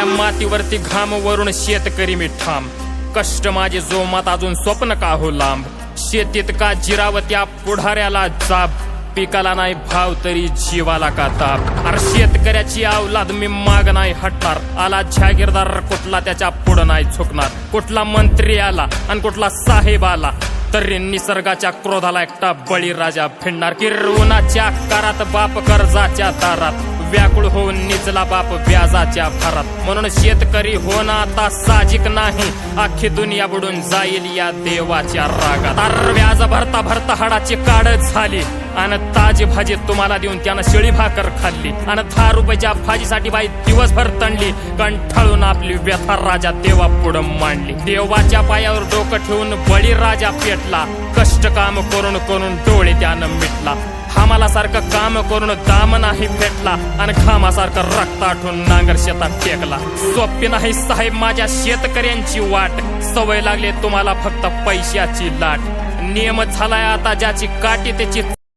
या मातीवरती घाम वरून शेतकरी मी ठाम, कष्ट माझे जोमात अजून स्वप्न का हो लांब, शेतीत का जिरावत्या पुढाऱ्याला जाब, पिकाला नाही भाव तरी जीवाला का ताप। अरे शेतकऱ्याची अवलाद मी माग नाही हटणार, आला जागीरदार कुठला त्याच्या पुढं नाही झुकणार, कुठला मंत्री आला आणि कुठला साहेब आला तरी निसर्गाच्या क्रोधाला एकटा बळीराजा फिरणार। किरवणाच्या कारात बाप कर्जाच्या दारात, व्याकुळ होऊन निजला बाप व्याजाच्या भारात, म्हणून शेतकरी होणं आता साहजिक नाही, अख्खी दुनिया बुडून जाईल या देवाच्या रागात। तर व्याज भरता भरता हाडाची काढ झाली आणि ताजी भाजी तुम्हाला देऊन त्यानं शिळी भाकर खाल्ली, आणि 10 रुपयाच्या भाजीसाठी बाई दिवसभर तणली, कंठाळून आपली व्यथा राजा देवा पुढं मांडली। देवाच्या पायावर डोकं ठेवून बळीराजा पेटला, कष्ट काम करून करून डोळे त्यानं मिटला, हामाला सारखं काम करून दाम नाही भेटला, आणि घामासारखं रक्त आठवून नांगर शेतात टेकला। सोपी नाही साहेब माझ्या शेतकऱ्यांची वाट, सवय लागली तुम्हाला फक्त पैशाची लाट, नियम झालाय आता ज्याची काठी त्याची